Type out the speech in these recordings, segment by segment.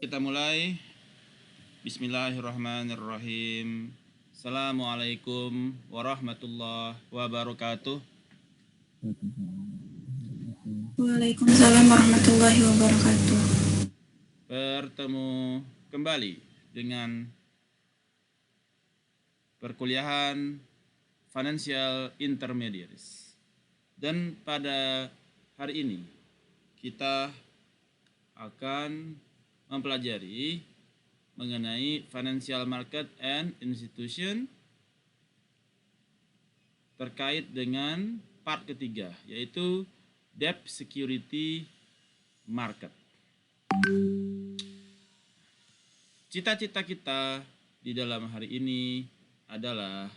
Kita mulai. Bismillahirrahmanirrahim. Assalamualaikum warahmatullahi wabarakatuh. Waalaikumsalam warahmatullahi wabarakatuh. Bertemu kembali dengan perkuliahan Financial Intermediaries. Dan pada hari ini kita akan mempelajari mengenai financial market and institution terkait dengan part ketiga, yaitu debt security market. Cita-cita kita di dalam hari ini adalah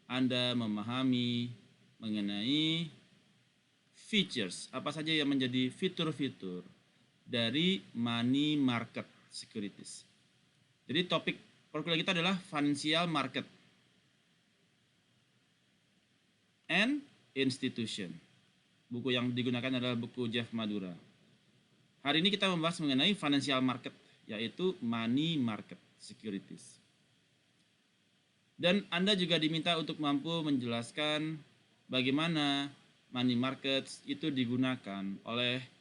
Anda memahami mengenai features, apa saja yang menjadi fitur-fitur dari money market securities. Jadi topik perkuliahan kita adalah financial market and institution. Buku yang digunakan adalah buku Jeff Madura. Hari ini kita membahas mengenai financial market, yaitu money market securities. Dan Anda juga diminta untuk mampu menjelaskan bagaimana money markets itu digunakan oleh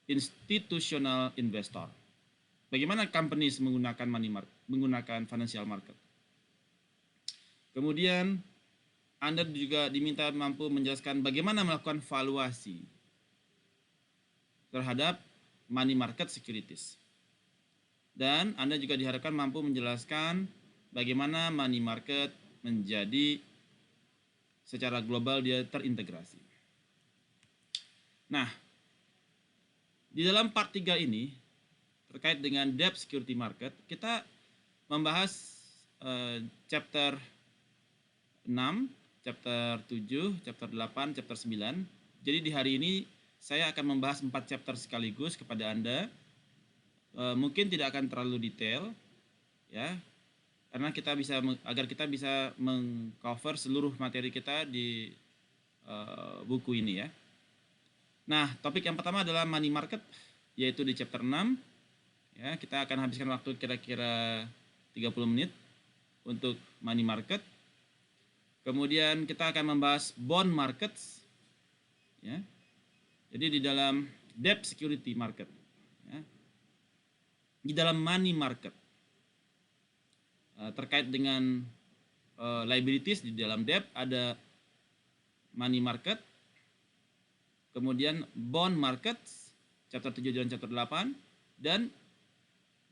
institutional investor. Bagaimana companies menggunakan money market, menggunakan financial market. Kemudian Anda juga diminta mampu menjelaskan bagaimana melakukan valuasi terhadap money market securities. Dan Anda juga diharapkan mampu menjelaskan bagaimana money market menjadi secara global dia terintegrasi. Nah, di dalam part 3 ini terkait dengan debt security market, kita membahas chapter 6, chapter 7, chapter 8, chapter 9. Jadi di hari ini saya akan membahas 4 chapter sekaligus kepada Anda. Mungkin tidak akan terlalu detail, ya, karena agar kita bisa mengcover seluruh materi kita di buku ini, ya. Nah, topik yang pertama adalah money market, yaitu di chapter 6. Ya, kita akan habiskan waktu kira-kira 30 menit untuk money market. Kemudian kita akan membahas bond markets, ya. Jadi di dalam debt security market, ya. Di dalam money market terkait dengan liabilities di dalam debt ada money market, kemudian bond market chapter 7 dan chapter 8, dan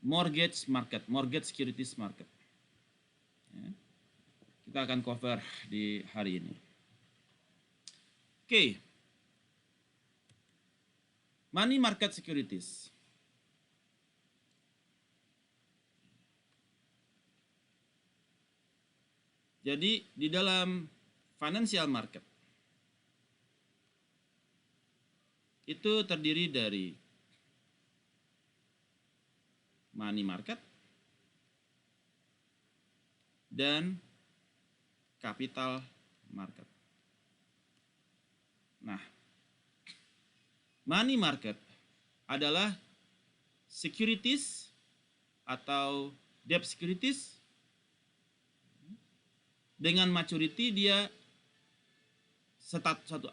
mortgage market, mortgage securities market. Ya. Kita akan cover di hari ini. Oke. Money market securities. Jadi di dalam financial market itu terdiri dari money market dan capital market. Nah, money market adalah securities atau debt securities dengan maturity dia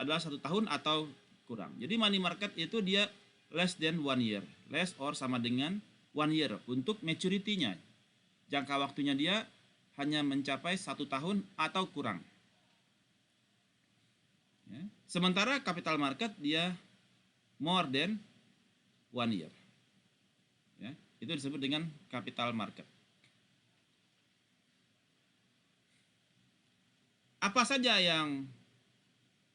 adalah 1 tahun atau kurang. Jadi money market itu dia less than 1 year, less or sama dengan 1 year untuk maturity-nya. Jangka waktunya dia hanya mencapai 1 tahun atau kurang. Ya. Sementara capital market dia more than 1 year. Ya, itu disebut dengan capital market. Apa saja yang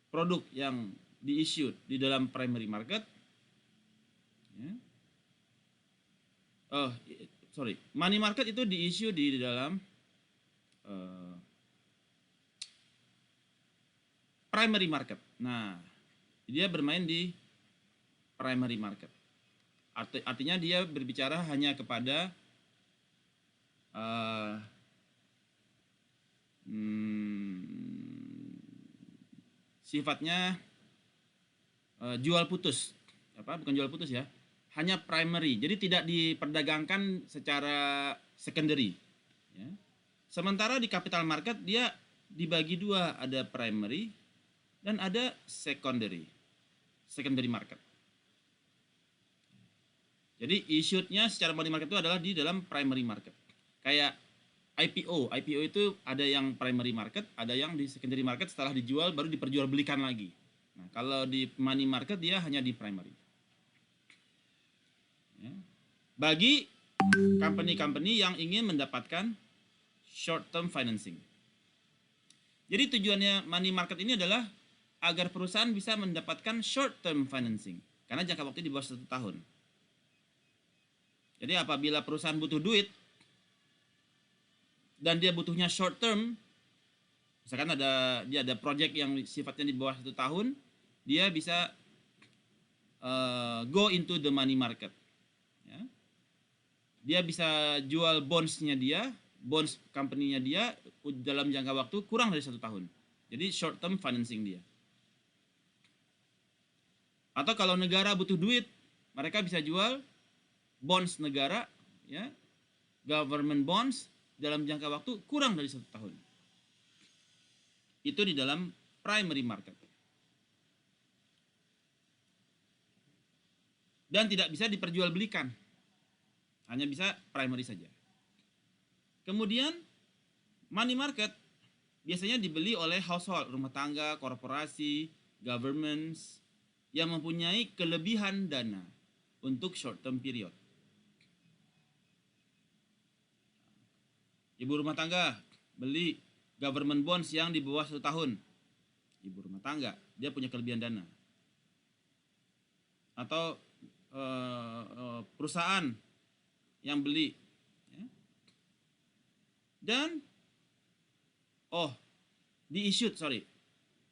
produk yang di-issue di dalam primary market? Ya. Money market itu di-issue di dalam primary market. Nah, dia bermain di primary market. Artinya dia berbicara hanya kepada sifatnya jual putus. Bukan jual putus, ya. hanya primary, jadi tidak diperdagangkan secara secondary. Ya. Sementara di capital market dia dibagi dua, ada primary dan ada secondary market. Jadi issued-nya secara money market itu adalah di dalam primary market. Kayak IPO itu ada yang primary market, ada yang di secondary market, setelah dijual baru diperjualbelikan lagi. Nah, kalau di money market dia hanya di primary. Ya. Bagi company-company yang ingin mendapatkan short term financing. Jadi tujuannya money market ini adalah agar perusahaan bisa mendapatkan short term financing, karena jangka waktu di bawah 1 tahun. Jadi apabila perusahaan butuh duit dan dia butuhnya short term, misalkan dia ada project yang sifatnya di bawah 1 tahun, dia bisa go into the money market. Ya. Dia bisa jual bonds-nya dia, bonds company-nya dia dalam jangka waktu kurang dari 1 tahun. Jadi short term financing dia. Atau kalau negara butuh duit, mereka bisa jual bonds negara, ya, government bonds dalam jangka waktu kurang dari 1 tahun. Itu di dalam primary market. Dan tidak bisa diperjualbelikan. Hanya bisa primary saja. Kemudian money market biasanya dibeli oleh household, rumah tangga, korporasi, governments yang mempunyai kelebihan dana untuk short term period. Ibu rumah tangga beli government bonds yang di bawah 1 tahun. Ibu rumah tangga, dia punya kelebihan dana. Atau perusahaan yang beli. Ya. Dan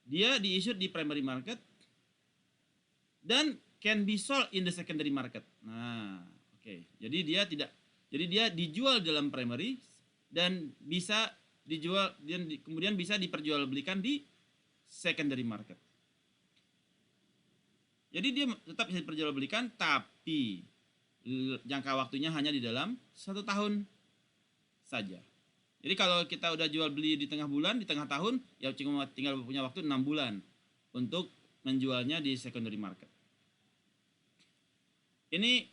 dia di-issued di primary market dan can be sold in the secondary market. Nah, oke. Jadi dia dijual dalam primary dan bisa dijual dan kemudian bisa diperjualbelikan di secondary market. Jadi dia tetap bisa diperjualbelikan, tapi jangka waktunya hanya di dalam 1 tahun saja. Jadi kalau kita udah jual beli di tengah bulan, di tengah tahun, ya cuma tinggal punya waktu 6 bulan untuk menjualnya di secondary market. Ini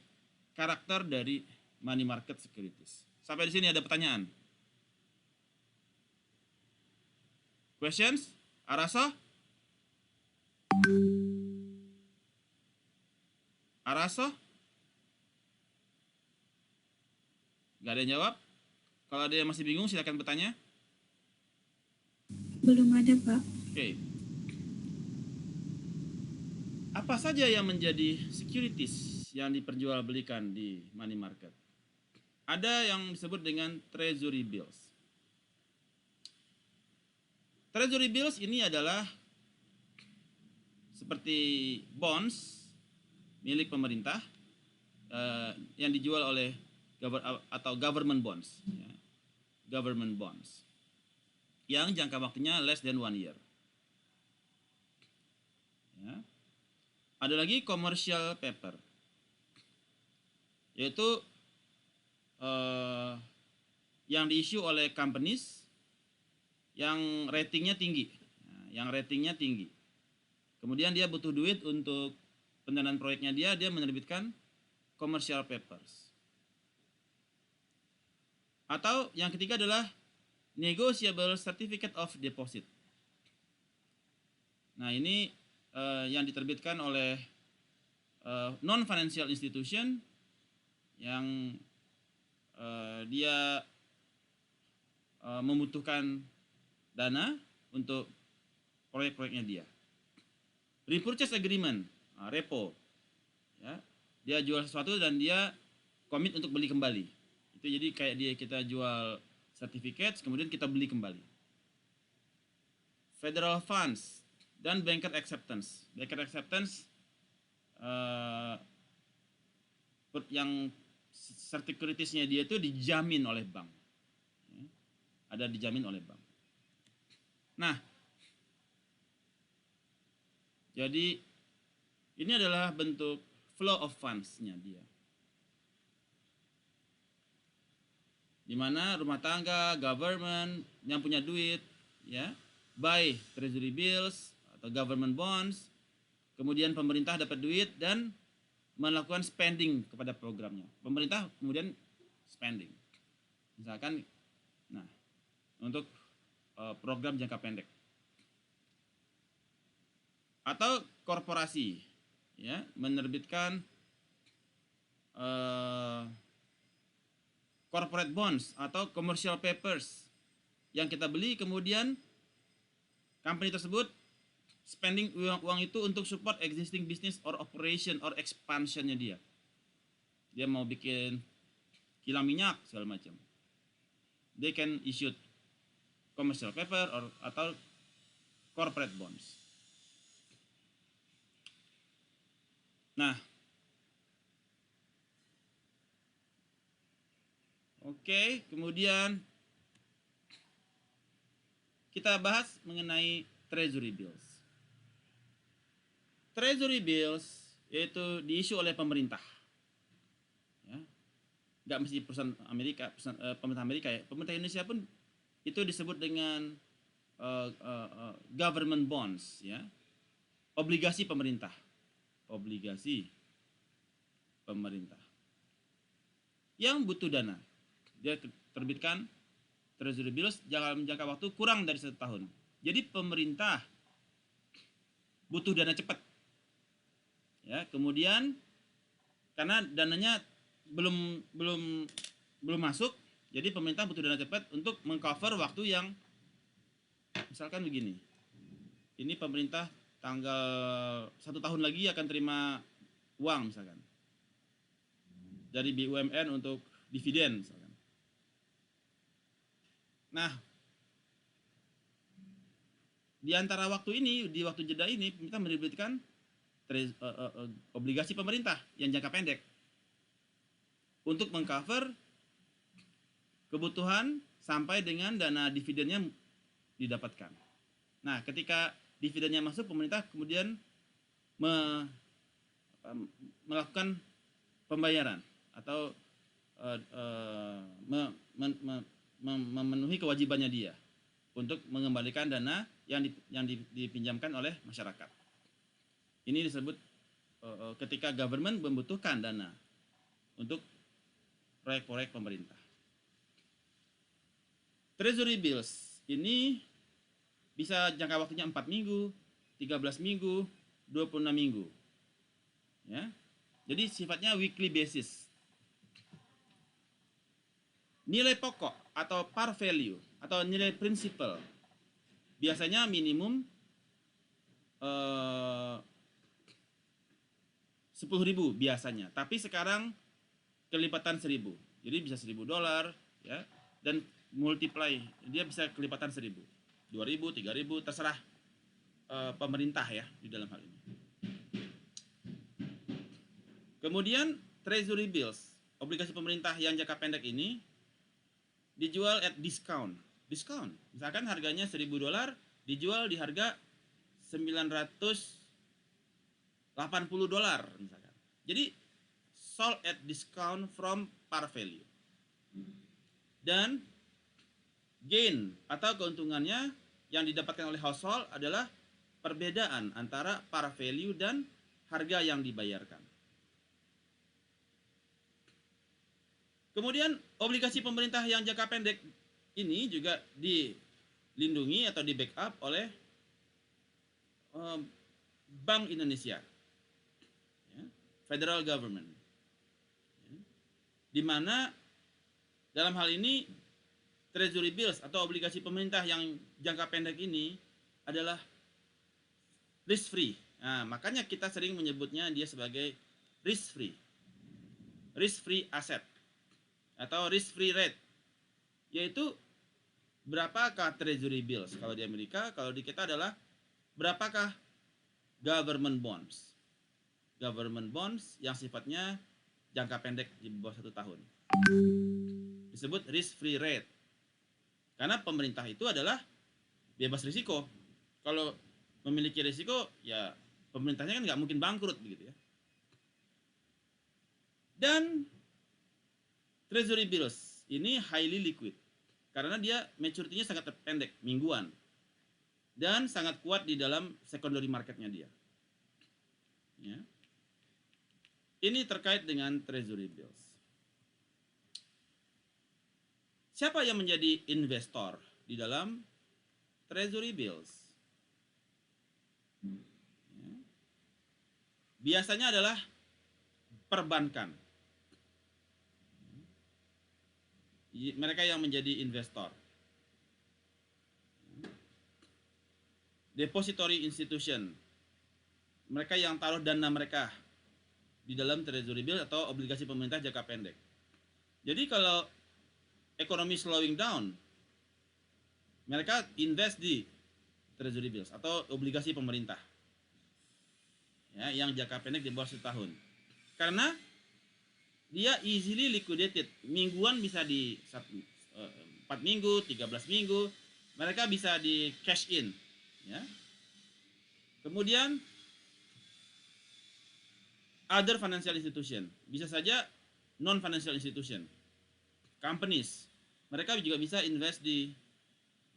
karakter dari money market securities. Sampai di sini ada pertanyaan? Questions? Araso? Gak ada yang jawab? Kalau ada yang masih bingung silakan bertanya. Belum ada, Pak. Oke. Apa saja yang menjadi securities yang diperjualbelikan di money market? Ada yang disebut dengan treasury bills. Treasury bills ini adalah seperti bonds milik pemerintah yang dijual oleh government bonds, ya. Government bonds yang jangka waktunya less than 1 year. Ya. Ada lagi commercial paper, yaitu yang diissue oleh companies yang ratingnya tinggi. Kemudian dia butuh duit untuk pendanaan proyeknya dia menerbitkan commercial papers. Atau yang ketiga adalah negotiable certificate of deposit. Nah, ini yang diterbitkan oleh non-financial institution yang dia membutuhkan dana untuk proyek-proyeknya dia. Repurchase agreement, repo. Ya, dia jual sesuatu dan dia komit untuk beli kembali. Itu jadi kayak kita jual certificates, kemudian kita beli kembali. Federal funds dan banker acceptance. Banker acceptance yang securities-nya dia itu dijamin oleh bank. Ya, ada dijamin oleh bank. Nah, jadi ini adalah bentuk flow of funds-nya dia. Di mana rumah tangga, government yang punya duit, ya, buy treasury bills atau government bonds, kemudian pemerintah dapat duit dan melakukan spending kepada programnya. Pemerintah kemudian spending. Misalkan, nah, untuk program jangka pendek. Atau korporasi, ya, menerbitkan corporate bonds atau commercial papers yang kita beli, kemudian company tersebut spending uang itu untuk support existing business or operation or expansionnya dia. Dia mau bikin kilang minyak segala macam. They can issue commercial paper atau corporate bonds. Nah, oke, kemudian kita bahas mengenai treasury bills. Treasury bills yaitu diisu oleh pemerintah. Ya. Nggak mesti perusahaan Amerika, pemerintah Amerika ya. Pemerintah Indonesia pun itu disebut dengan government bonds, ya. Obligasi pemerintah. Obligasi pemerintah. Yang butuh dana. Dia terbitkan treasury bills dalam jangka waktu kurang dari 1 tahun. Jadi pemerintah butuh dana cepat. Ya, kemudian karena dananya belum masuk, jadi pemerintah butuh dana cepat untuk mengcover waktu yang, misalkan begini. Ini pemerintah tanggal 1 tahun lagi akan terima uang misalkan dari BUMN untuk dividen misalkan. Nah, di antara waktu ini, di waktu jeda ini, pemerintah menerbitkan obligasi pemerintah yang jangka pendek untuk mengcover kebutuhan sampai dengan dana dividennya didapatkan. Nah, ketika dividennya masuk, pemerintah kemudian melakukan pembayaran atau memenuhi kewajibannya dia untuk mengembalikan dana yang dipinjamkan oleh masyarakat. Ini disebut ketika government membutuhkan dana untuk proyek-proyek pemerintah. Treasury bills ini bisa jangka waktunya 4 minggu, 13 minggu, 26 minggu. Ya. Jadi sifatnya weekly basis. Nilai pokok atau par value atau nilai prinsipal biasanya minimum 10.000 biasanya, tapi sekarang kelipatan 1.000. Jadi bisa $1.000, ya, dan multiply, dia bisa kelipatan 1.000, 2.000, 3.000, terserah pemerintah ya di dalam hal ini. Kemudian treasury bills, obligasi pemerintah yang jangka pendek ini dijual at discount. Diskon. Misalkan harganya $1.000 dijual di harga $980 misalkan. Jadi sold at discount from par value. Dan gain atau keuntungannya yang didapatkan oleh household adalah perbedaan antara par value dan harga yang dibayarkan. Kemudian obligasi pemerintah yang jangka pendek ini juga dilindungi atau di backup oleh Bank Indonesia, ya, Federal Government, ya, di mana dalam hal ini treasury bills atau obligasi pemerintah yang jangka pendek ini adalah risk free. Nah, makanya kita sering menyebutnya dia sebagai risk free asset atau risk free rate, yaitu berapakah treasury bills kalau di Amerika, kalau di kita adalah berapakah government bonds. Government bonds yang sifatnya jangka pendek di bawah 1 tahun. Disebut risk free rate. Karena pemerintah itu adalah bebas risiko. Kalau memiliki risiko, ya pemerintahnya kan nggak mungkin bangkrut begitu ya. Dan treasury bills ini highly liquid karena dia maturity-nya sangat pendek, mingguan. Dan sangat kuat di dalam secondary marketnya dia. Ya. Ini terkait dengan treasury bills. Siapa yang menjadi investor di dalam treasury bills? Ya. Biasanya adalah perbankan. Mereka yang menjadi investor. Depository institution. Mereka yang taruh dana mereka di dalam treasury bill atau obligasi pemerintah jangka pendek. Jadi kalau ekonomi slowing down, mereka invest di treasury bills atau obligasi pemerintah. Ya, yang jangka pendek di bawah 1 tahun. Karena dia easily liquidated. Mingguan bisa di 4 minggu, 13 minggu, mereka bisa di cash in. Ya. Kemudian other financial institution, bisa saja non financial institution, companies, mereka juga bisa invest di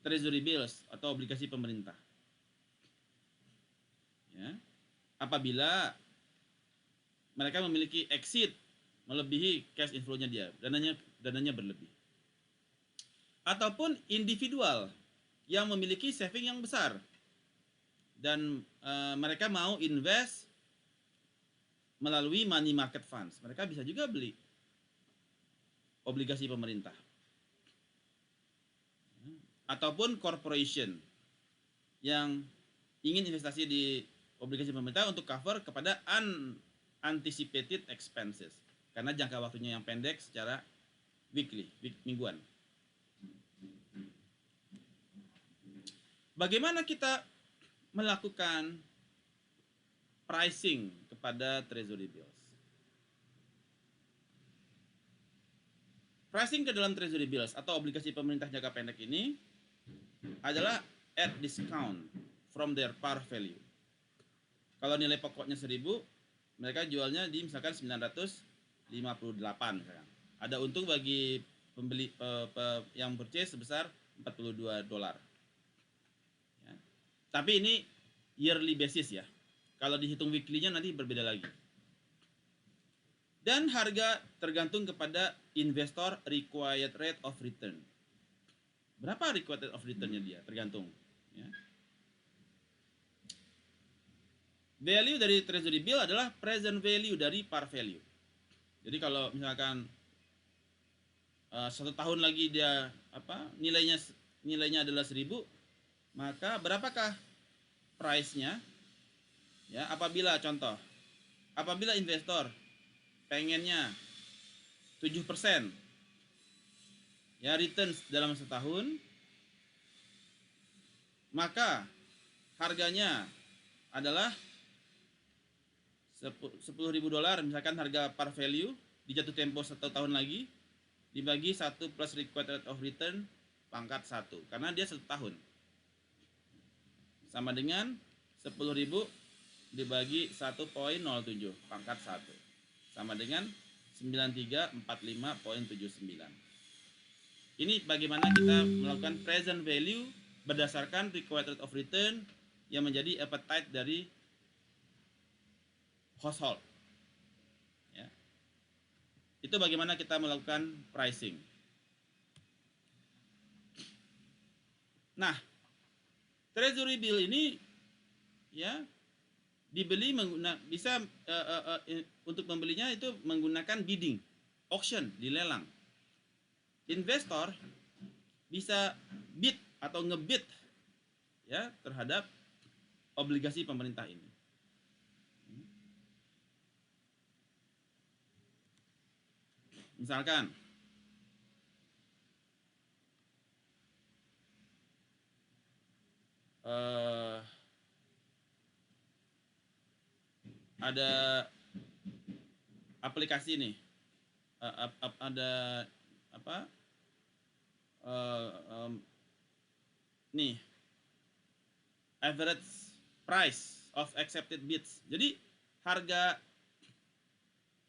treasury bills atau obligasi pemerintah. Ya. Apabila mereka memiliki exit melebihi cash inflow-nya dia, dananya berlebih. Ataupun individual yang memiliki saving yang besar dan mereka mau invest melalui money market funds. Mereka bisa juga beli obligasi pemerintah. Ataupun corporation yang ingin investasi di obligasi pemerintah untuk cover kepada unanticipated expenses. Karena jangka waktunya yang pendek secara mingguan. Bagaimana kita melakukan pricing kepada treasury bills? Pricing ke dalam treasury bills atau obligasi pemerintah jangka pendek ini adalah at discount from their par value. Kalau nilai pokoknya 1000, mereka jualnya di misalkan 958 misalkan. Ada untung bagi pembeli yang purchase sebesar $42. Ya. Tapi ini yearly basis ya. Kalau dihitung weekly-nya nanti berbeda lagi. Dan harga tergantung kepada investor required rate of return. Berapa required rate of return-nya dia? Tergantung. Ya. Value dari treasury bill adalah present value dari par value. Jadi kalau misalkan 1 tahun lagi dia nilainya adalah 1000, maka berapakah price-nya? Ya, apabila investor pengennya 7% ya returns dalam setahun, maka harganya adalah $10.000, misalkan harga par value di jatuh tempo 1 tahun lagi dibagi 1 plus required rate of return pangkat 1 karena dia 1 tahun sama dengan 10.000 dibagi 1.07 pangkat 1 sama dengan 9345.79. Ini bagaimana kita melakukan present value berdasarkan required rate of return yang menjadi appetite dari household. Ya. Itu bagaimana kita melakukan pricing. Nah, treasury bill ini ya dibeli bisa untuk membelinya itu menggunakan bidding, auction, dilelang. Investor bisa bid atau ngebid ya terhadap obligasi pemerintah ini. Misalkan ada aplikasi nih, ada apa? Nih, average price of accepted bids. Jadi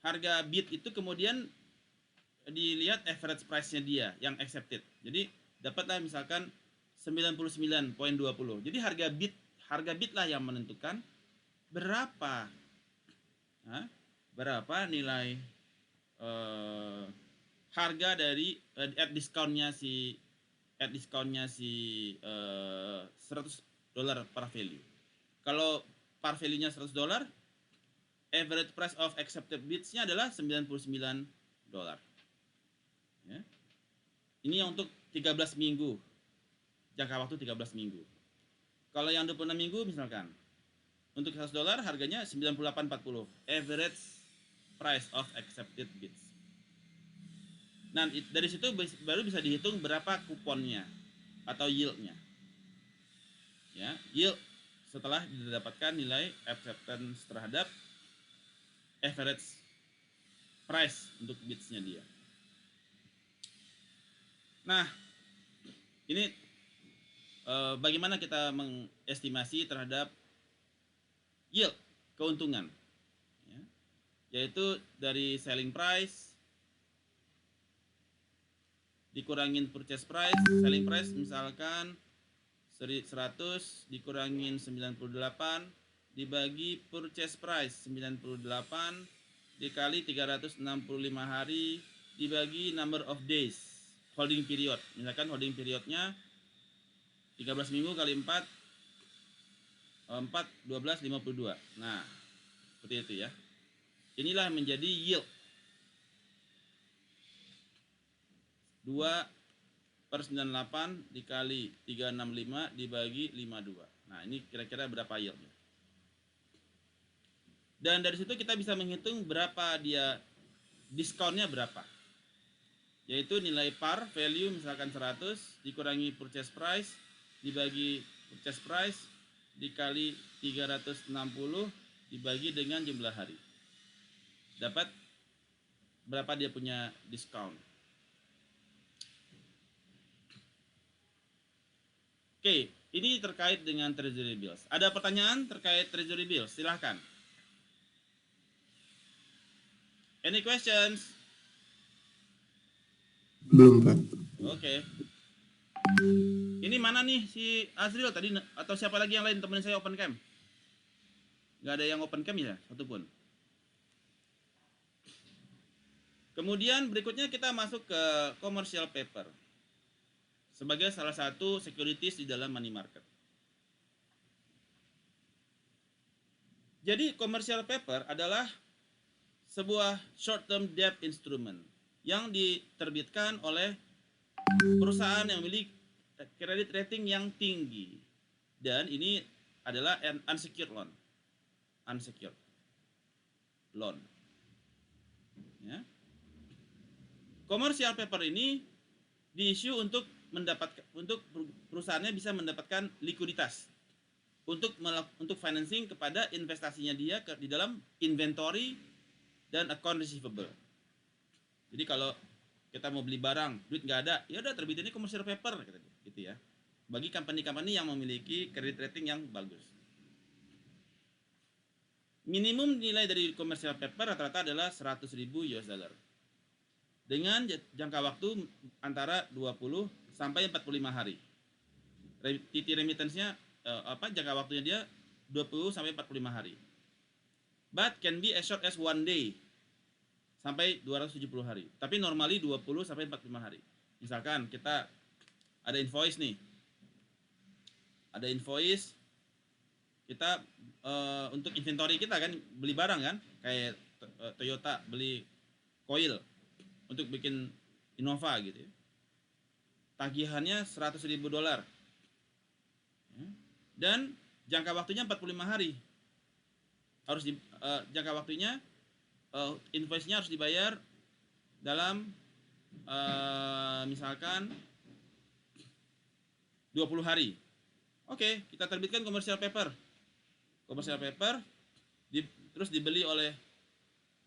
harga bid itu kemudian dilihat average price-nya dia yang accepted. Jadi dapatlah misalkan 99.20. Jadi harga bid lah yang menentukan berapa nilai harga dari at discountnya si $100 per value. Kalau par value-nya $100, average price of accepted bids-nya adalah $99. Ya. Ini yang untuk 13 minggu. Jangka waktu 13 minggu. Kalau yang 26 minggu misalkan, untuk $100 harganya 98.40. Average price of accepted bids. Nah, dari situ baru bisa dihitung berapa kuponnya atau yield-nya. Ya, yield setelah didapatkan nilai acceptance terhadap average price untuk bids-nya dia. Nah, ini bagaimana kita mengestimasi terhadap yield, keuntungan, ya, yaitu dari selling price dikurangin purchase price. Selling price misalkan 100 dikurangin 98 dibagi purchase price 98 dikali 365 hari dibagi number of days holding period. Misalkan holding periodnya 13 minggu kali 4 12 52. Nah, seperti itu ya. Inilah menjadi yield 2/98 dikali 365 dibagi 52. Nah, ini kira-kira berapa yieldnya. Dan dari situ kita bisa menghitung berapa dia diskonnya berapa. Yaitu nilai par value misalkan 100 dikurangi purchase price dibagi purchase price dikali 360 dibagi dengan jumlah hari. Dapat berapa dia punya diskon. Oke, ini terkait dengan treasury bills. Ada pertanyaan terkait treasury bills? Silahkan. Any questions? Belum, Pak. Oke. Ini mana nih si Azril tadi atau siapa lagi yang lain temenin saya open cam? Gak ada yang open cam ya satupun. Kemudian berikutnya kita masuk ke commercial paper sebagai salah satu securities di dalam money market. Jadi commercial paper adalah sebuah short term debt instrument yang diterbitkan oleh perusahaan yang memiliki kredit rating yang tinggi, dan ini adalah unsecured loan. Ya. Commercial paper ini diissue untuk perusahaannya bisa mendapatkan likuiditas untuk financing kepada investasinya dia di dalam inventory dan account receivable. Jadi kalau kita mau beli barang, duit nggak ada, ya udah terbitin ini commercial paper gitu ya. Bagi company-company yang memiliki credit rating yang bagus. Minimum nilai dari commercial paper rata-rata adalah $100,000 dengan jangka waktu antara 20 sampai 45 hari. TT remittance-nya jangka waktunya dia 20 sampai 45 hari. But can be as short as 1 day sampai 270 hari. Tapi normally 20 sampai 45 hari. Misalkan kita ada invoice nih. Ada invoice kita untuk inventory kita kan beli barang kan, kayak Toyota beli coil untuk bikin Innova gitu ya. Tagihannya $100,000. Dan jangka waktunya 45 hari. Harus jangka waktunya invoice-nya harus dibayar dalam misalkan 20 hari. Oke, kita terbitkan commercial paper. Commercial paper terus dibeli oleh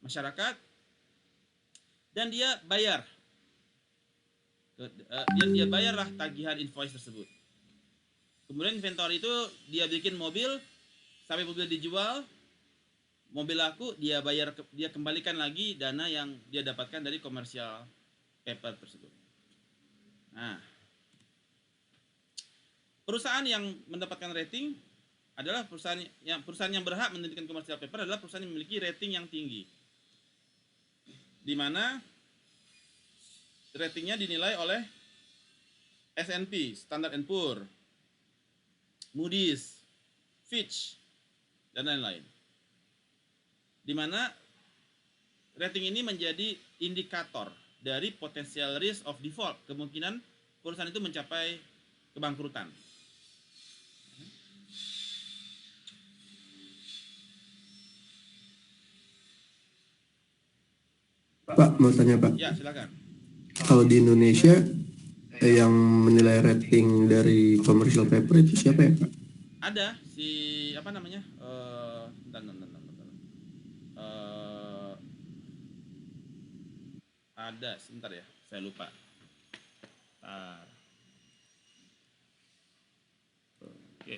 masyarakat dan dia bayar. Dia bayarlah tagihan invoice tersebut. Kemudian inventory itu dia bikin mobil, sampai mobil dijual, mobil laku, dia dia kembalikan lagi dana yang dia dapatkan dari commercial paper tersebut. Nah, perusahaan yang mendapatkan rating adalah perusahaan yang berhak menerbitkan commercial paper adalah perusahaan yang memiliki rating yang tinggi, di mana ratingnya dinilai oleh S&P, Standard & Poor, Moody's, Fitch, dan lain-lain. Di mana rating ini menjadi indikator dari potensial risk of default, kemungkinan perusahaan itu mencapai kebangkrutan. Pak, mau tanya Pak. Ya, silakan. Kalau di Indonesia yang menilai rating dari commercial paper itu siapa ya Pak? Ada si apa namanya? Ada, sebentar ya, saya lupa. Oke.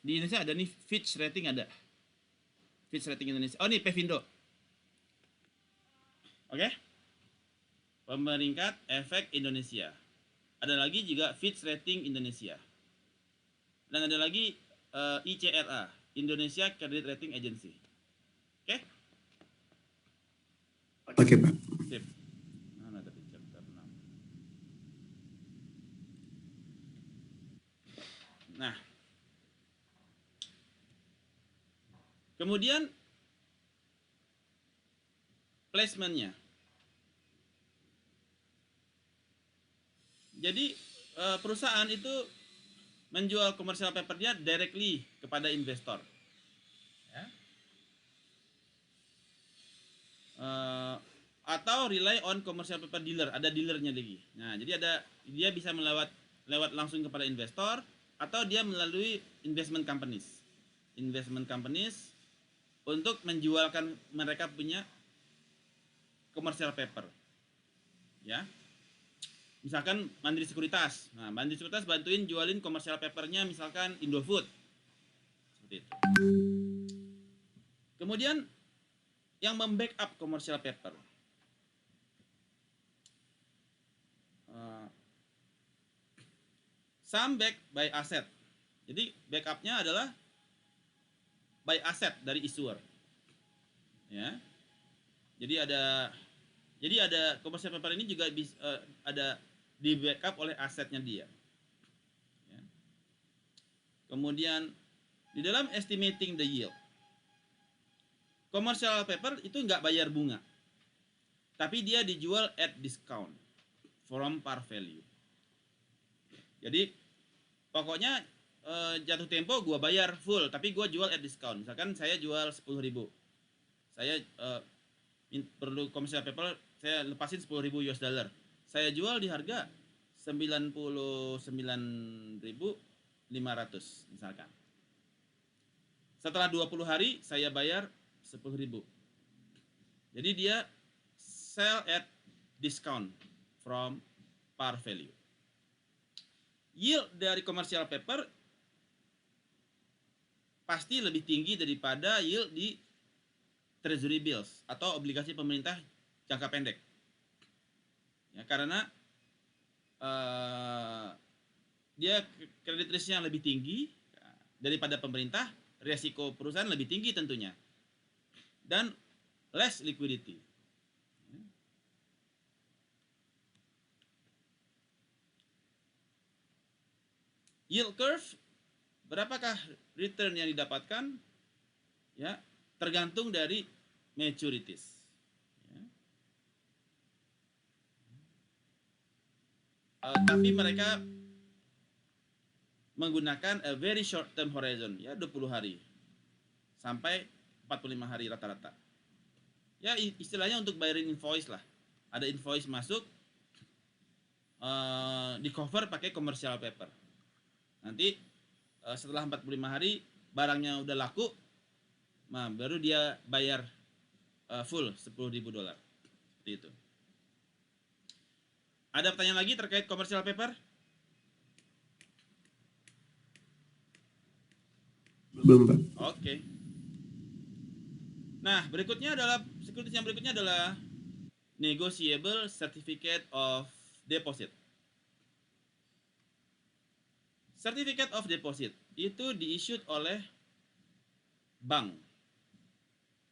Di Indonesia ada nih, Fitch Rating ada. Fitch Rating Indonesia. Oh, nih Pevindo. Oke. Pemeringkat efek Indonesia. Ada lagi juga Fitch Rating Indonesia. Dan ada lagi ICRA, Indonesia Credit Rating Agency. Oke? Oke Pak. Sip. Mana tadi chapter 6. Nah, kemudian placementnya. Jadi perusahaan itu menjual commercial paper dia directly kepada investor. Ya. Atau rely on commercial paper dealer, ada dealernya lagi. Nah, jadi dia bisa lewat langsung kepada investor atau dia melalui investment companies. Investment companies untuk menjualkan mereka punya commercial paper. Ya. Misalkan Mandiri Sekuritas. Nah, Mandiri Sekuritas bantuin jualin commercial papernya misalkan Indofood. Seperti itu. Kemudian yang membackup commercial paper. Sum back by asset. Jadi backupnya adalah by asset dari issuer. Ya. Jadi ada commercial paper ini juga ada di backup oleh asetnya dia. Ya. Kemudian di dalam estimating the yield, commercial paper itu nggak bayar bunga, tapi dia dijual at discount from par value. Jadi pokoknya jatuh tempo gua bayar full, tapi gua jual at discount. Misalkan saya jual 10.000, saya perlu commercial paper, saya lepasin 10.000 US dollar. Saya jual di harga 99.500 misalkan. Setelah 20 hari saya bayar 10.000. Jadi dia sell at discount from par value. Yield dari commercial paper pasti lebih tinggi daripada yield di treasury bills atau obligasi pemerintah jangka pendek. Ya, karena dia credit risk-nya lebih tinggi daripada pemerintah, resiko perusahaan lebih tinggi tentunya, dan less liquidity. Yield curve, berapakah return yang didapatkan? Ya, tergantung dari maturities. Tapi mereka menggunakan a very short term horizon, ya 20 hari sampai 45 hari rata-rata. Ya istilahnya untuk bayarin invoice lah. Ada invoice masuk, di cover pakai commercial paper. Nanti setelah 45 hari barangnya udah laku, nah baru dia bayar full $10.000. Seperti itu. Ada pertanyaan lagi terkait commercial paper? Belum, Pak. Oke. Nah, berikutnya adalah securities yang berikutnya adalah negotiable certificate of deposit. Certificate of deposit itu diissued oleh bank,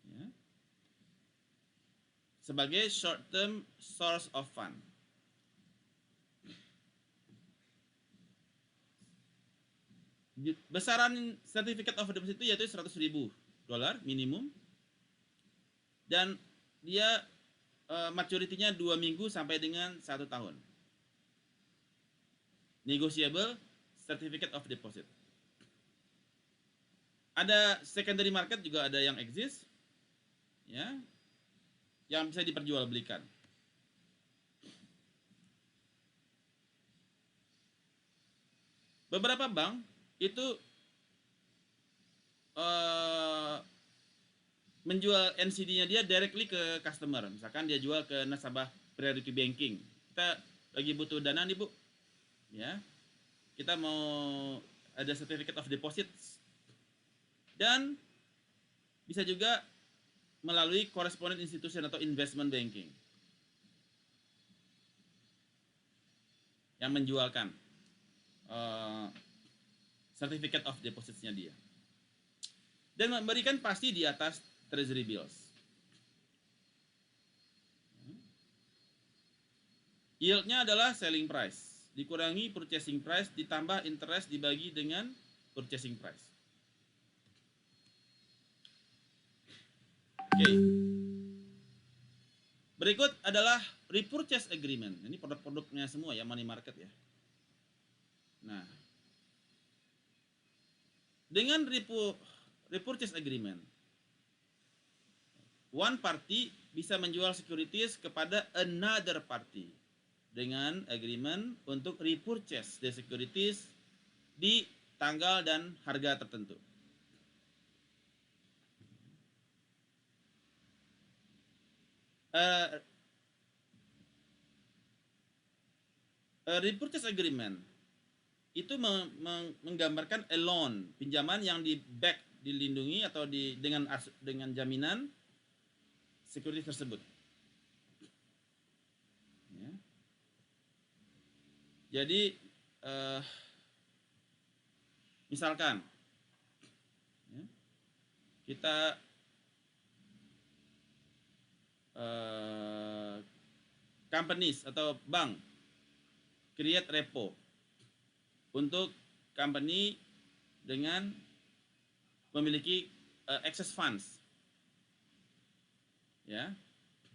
ya, sebagai short term source of fund. Besaran certificate of deposit itu yaitu $100.000 minimum, dan dia maturity-nya 2 minggu sampai dengan 1 tahun. Negotiable certificate of deposit. Ada secondary market juga ada yang exist, ya, yang bisa diperjualbelikan. Beberapa bank itu menjual NCD-nya dia directly ke customer. Misalkan dia jual ke nasabah priority banking. Kita lagi butuh dana nih, Bu. Ya. Kita mau ada certificate of deposit. Dan bisa juga melalui correspondent institution atau investment banking yang menjualkan certificate of deposits-nya dia. Dan memberikan pasti di atas treasury bills. Yield-nya adalah selling price, dikurangi purchasing price, ditambah interest dibagi dengan purchasing price. Oke. Berikut adalah repurchase agreement. Ini produk-produknya semua ya, money market ya. Nah, dengan repurchase agreement, one party bisa menjual securities kepada another party dengan agreement untuk repurchase the securities di tanggal dan harga tertentu. Repurchase agreement itu menggambarkan a loan, pinjaman yang dilindungi atau dengan jaminan securities tersebut. Ya. Jadi misalkan ya, kita companies atau bank create repo untuk company dengan memiliki excess funds, ya.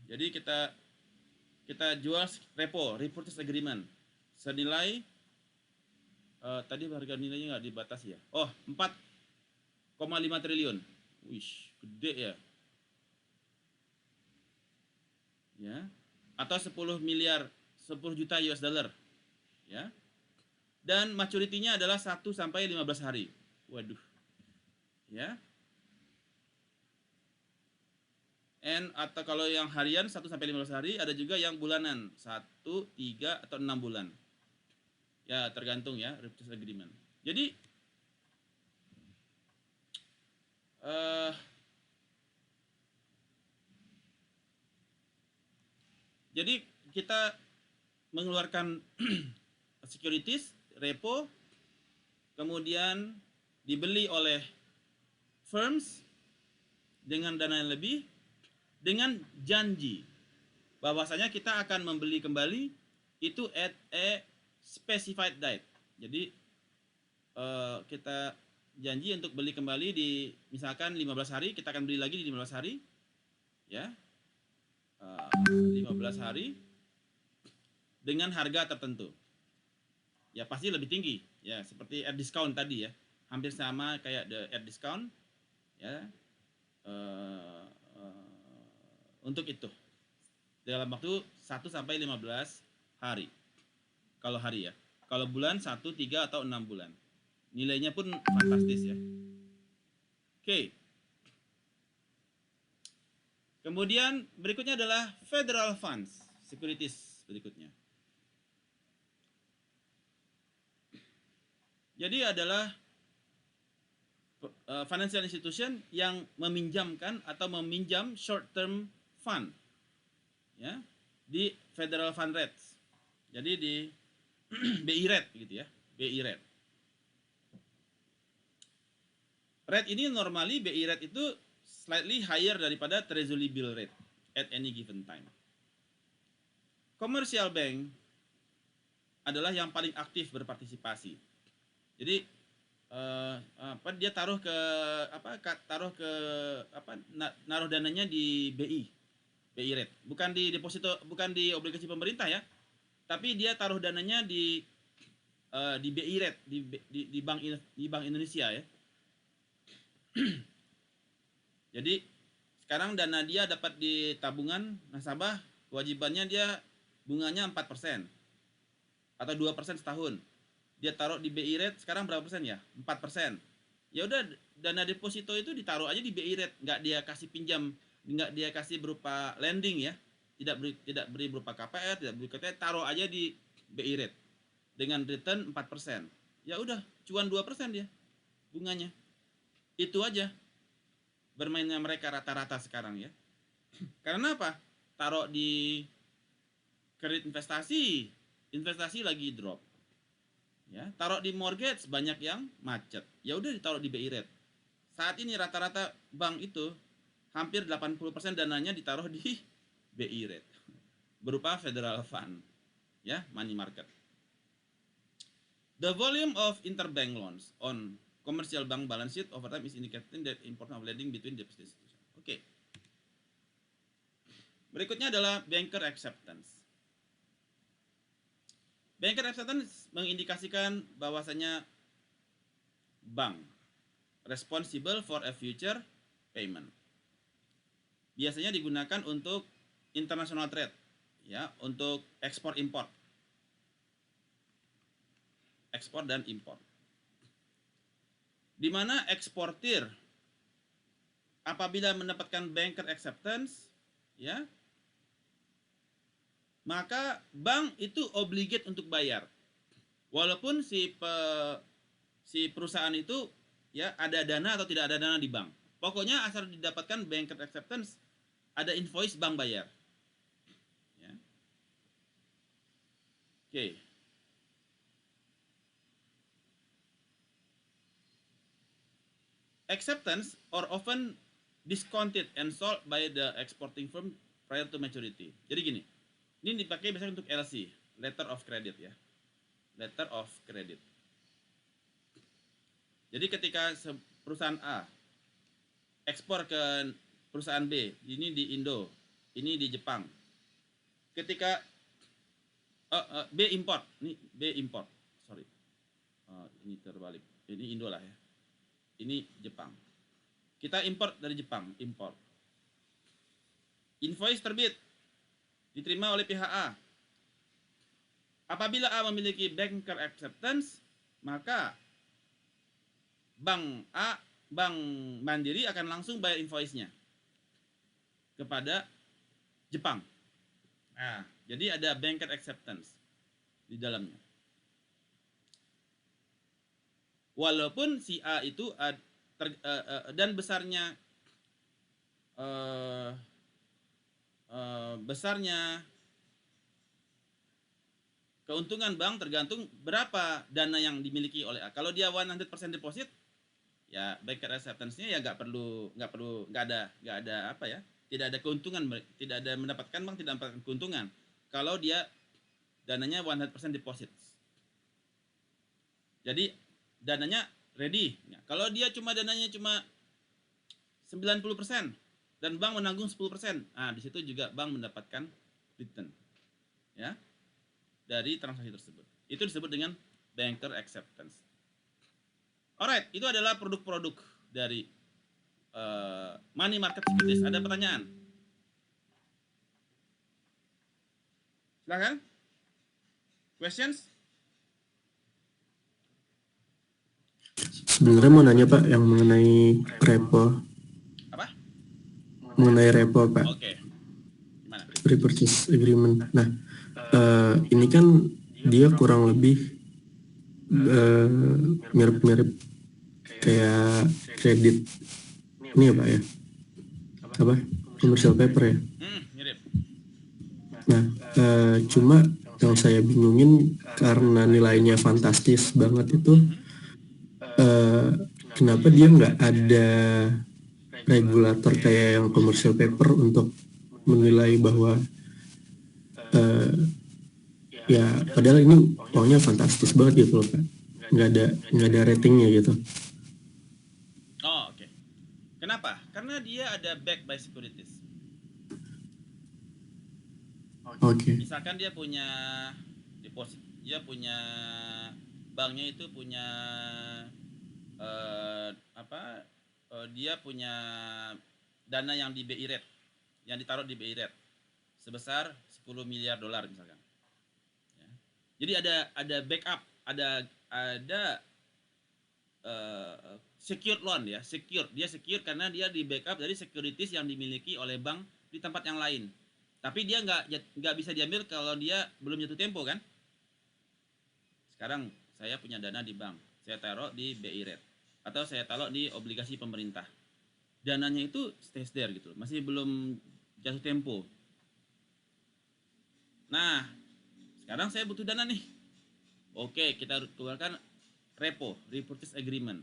Jadi kita jual repo, repurchase agreement senilai tadi harga nilainya nggak dibatasi ya. Oh, 4,5 triliun. Wih, gede ya. Ya. Atau 10 juta US dollar. Ya. Dan maturity-nya adalah 1 sampai 15 hari. Waduh. Ya. Atau kalau yang harian 1 sampai 15 hari, ada juga yang bulanan, 1, 3 atau 6 bulan. Ya, tergantung ya, repurchase agreement. Jadi kita mengeluarkan securities, repo, kemudian dibeli oleh firms dengan dana yang lebih, dengan janji bahwasanya kita akan membeli kembali itu at a specified date. Jadi kita janji untuk beli kembali di misalkan 15 hari, kita akan beli lagi di 15 hari, ya, 15 hari dengan harga tertentu. Ya pasti lebih tinggi, ya seperti air discount tadi ya, hampir sama kayak the air discount, ya, untuk itu dalam waktu 1 sampai 15 hari. Kalau hari ya. Kalau bulan 1, 3 atau 6 bulan. Nilainya pun fantastis ya. Oke. Kemudian berikutnya adalah Federal Funds Securities berikutnya. Jadi adalah financial institution yang meminjamkan atau meminjam short term fund ya di Federal Fund Rates. Jadi di BI rate gitu ya, BI rate. Rate ini normally BI rate itu slightly higher daripada Treasury bill rate at any given time. Commercial bank adalah yang paling aktif berpartisipasi. Jadi dia naruh dananya di BI rate, bukan di deposito, bukan di obligasi pemerintah ya, tapi dia taruh dananya di BI rate, di Bank Indonesia ya. Jadi sekarang dana dia dapat di tabungan nasabah, kewajibannya dia bunganya 4% atau 2% setahun. Dia taruh di BI rate sekarang berapa persen ya? 4%. Ya udah, dana deposito itu ditaruh aja di BI rate, nggak dia kasih pinjam, nggak dia kasih berupa lending ya. Tidak beri berupa KPR, tidak beri KPR, taruh aja di BI rate dengan return 4%. Ya udah, cuan 2% dia bunganya. Itu aja bermainnya mereka rata-rata sekarang ya. Karena apa? Taruh di kredit investasi lagi drop. Ya, taruh di mortgage banyak yang macet. Ya udah ditaruh di BI rate. Saat ini rata-rata bank itu hampir 80% dananya ditaruh di BI rate berupa federal fund, ya, money market. The volume of interbank loans on commercial bank balance sheet over time is indicating that importance of lending between deposit institutions. Oke. Berikutnya adalah banker acceptance. Banker acceptance mengindikasikan bahwasanya bank responsible for a future payment. Biasanya digunakan untuk international trade, ya, untuk ekspor impor. Ekspor dan impor. Di mana eksportir apabila mendapatkan banker acceptance, ya, maka bank itu obligate untuk bayar. Walaupun si perusahaan itu ya ada dana atau tidak ada dana di bank. Pokoknya asal didapatkan banker acceptance, ada invoice, bank bayar. Ya. Oke. Acceptance are often discounted and sold by the exporting firm prior to maturity. Jadi gini, ini dipakai biasanya untuk LC, letter of credit ya. Letter of credit. Jadi ketika perusahaan A ekspor ke perusahaan B, ini di Indo, ini di Jepang. Ketika B import, ini B import, sorry, ini terbalik, ini Indo lah ya. Ini Jepang. Kita import dari Jepang, import. Invoice terbit, diterima oleh pihak A. Apabila A memiliki banker acceptance, maka Bank Mandiri akan langsung bayar invoice-nya kepada Jepang. Nah, jadi ada banker acceptance di dalamnya. Walaupun si A itu dan besarnya keuntungan bank tergantung berapa dana yang dimiliki oleh A. Kalau dia 100% deposit, ya banker acceptance-nya ya nggak ada apa ya, tidak ada keuntungan, tidak ada mendapatkan, bank tidak mendapatkan keuntungan kalau dia dananya 100% deposit. Jadi dananya ready. Ya, kalau dia dananya cuma 90% dan bank menanggung 10%, nah di situ juga bank mendapatkan return, ya, dari transaksi tersebut. Itu disebut dengan banker acceptance. Alright, itu adalah produk-produk dari money market securities. Ada pertanyaan? Silakan. Questions? Sebenarnya mau nanya Pak yang mengenai repo, Apa? mengenai repo Pak, Oke. Gimana? repurchase agreement. Nah, ini kan dia kurang lebih mirip-mirip kayak kredit ini ya Pak ya, apa commercial paper ya. Mirip. Nah, cuma yang saya bingungin karena nilainya fantastis banget itu, kenapa dia nggak ada regulator kayak yang commercial paper untuk menilai bahwa ya padahal ini uangnya fantastis banget gitu loh Pak, nggak ada ratingnya gitu. Oh, oke. Kenapa? Karena dia ada back by securities. Oke. Misalkan dia punya deposit, dia punya banknya itu punya dia punya dana yang di BI rate, yang ditaruh di BI rate sebesar 10 miliar dolar misalkan. Ya. Jadi ada backup, ada secured loan ya, dia secure karena dia di backup dari securities yang dimiliki oleh bank di tempat yang lain. Tapi dia nggak bisa diambil kalau dia belum jatuh tempo kan. Sekarang saya punya dana di bank, saya taruh di BI rate atau saya taruh di obligasi pemerintah. Dananya itu stays there gitu, masih belum jatuh tempo. Nah, sekarang saya butuh dana nih. Oke, kita keluarkan repo, repurchase agreement.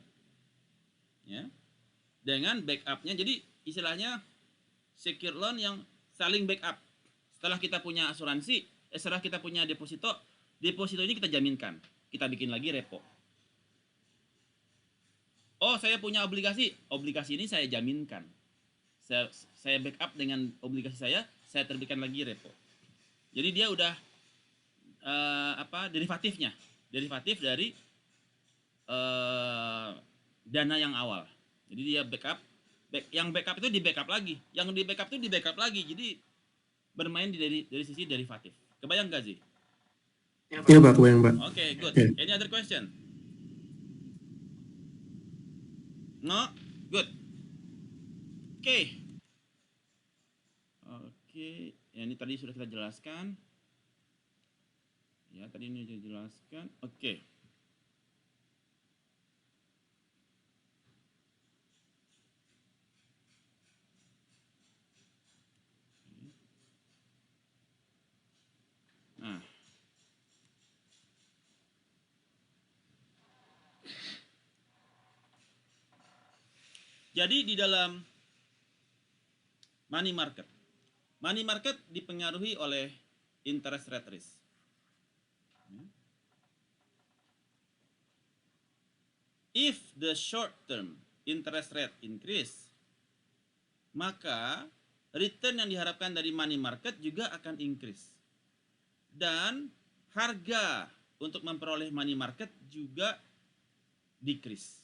Ya. Dengan backupnya, jadi istilahnya secure loan yang saling backup. Setelah kita punya asuransi, setelah kita punya deposito ini kita jaminkan. Kita bikin lagi repo. Oh, saya punya obligasi ini saya jaminkan. Saya backup dengan obligasi saya terbitkan lagi repo. Jadi dia udah derivatif dari dana yang awal. Jadi dia yang backup itu di backup lagi, yang di backup itu di backup lagi. Jadi bermain dari sisi derivatif. Kebayang gak sih? Iya Pak, kebayang Pak. Oke, good. Yeah. Any other question? No? Good. Oke. Ya, ini tadi sudah kita jelaskan. Ya, tadi ini sudah dijelaskan. Oke. Nah. Jadi di dalam money market dipengaruhi oleh interest rate risk. If the short term interest rate increase, maka return yang diharapkan dari money market juga akan increase. Dan harga untuk memperoleh money market juga decrease.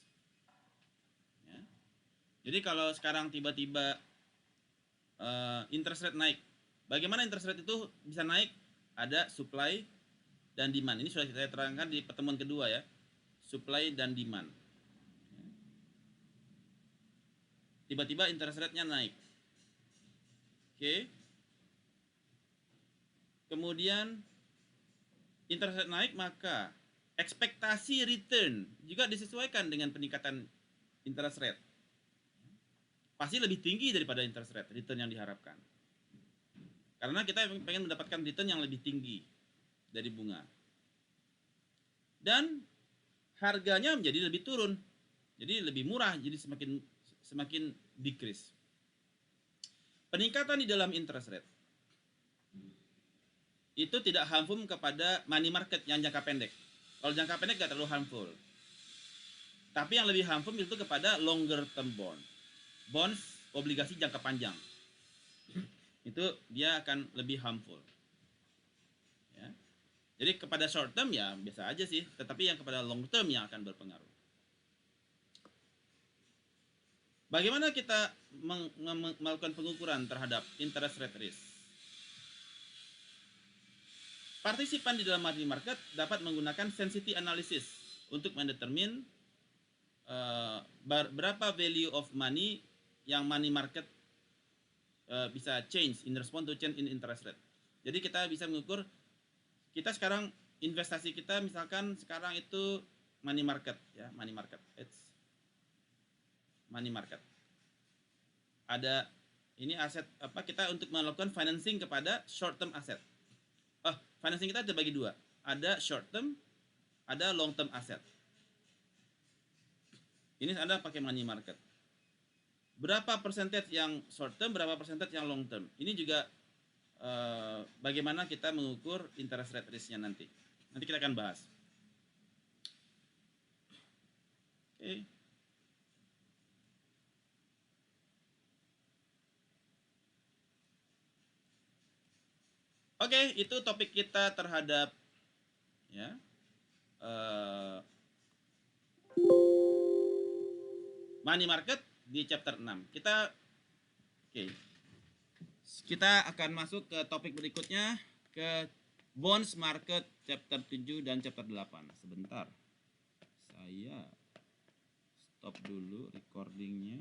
Ya. Jadi kalau sekarang tiba-tiba interest rate naik, bagaimana interest rate itu bisa naik? Ada supply dan demand. Ini sudah saya terangkan di pertemuan kedua ya, supply dan demand. Tiba-tiba interest rate-nya naik. Oke. Kemudian interest rate naik, maka ekspektasi return juga disesuaikan dengan peningkatan interest rate. Pasti lebih tinggi daripada interest rate, return yang diharapkan. Karena kita pengen mendapatkan return yang lebih tinggi dari bunga. Dan harganya menjadi lebih turun. Jadi lebih murah, jadi semakin decrease. Peningkatan di dalam interest rate itu tidak harmful kepada money market yang jangka pendek. Kalau jangka pendek tidak terlalu harmful. Tapi yang lebih harmful itu kepada longer term bonds, obligasi jangka panjang. Itu dia akan lebih harmful. Ya. Jadi kepada short term ya biasa aja sih, tetapi yang kepada long term yang akan berpengaruh. Bagaimana kita melakukan pengukuran terhadap interest rate risk? partisipan di dalam money market dapat menggunakan sensitivity analysis untuk mendetermine berapa value of money yang money market bisa change in response to change in interest rate. Jadi kita bisa mengukur, kita sekarang investasi kita misalkan sekarang itu money market ya, money market. It's money market. Ada ini aset apa, kita untuk melakukan financing kepada short term aset. Financing kita terbagi dua. Ada short term, ada long term aset. Ini Anda pakai money market. Berapa percentage yang short term, berapa percentage yang long term. Ini juga bagaimana kita mengukur interest rate risk-nya nanti. Nanti kita akan bahas. Oke. Oke, itu topik kita terhadap ya money market di chapter 6. Kita akan masuk ke topik berikutnya, ke bonds market chapter 7 dan chapter 8. Sebentar. Saya stop dulu recordingnya.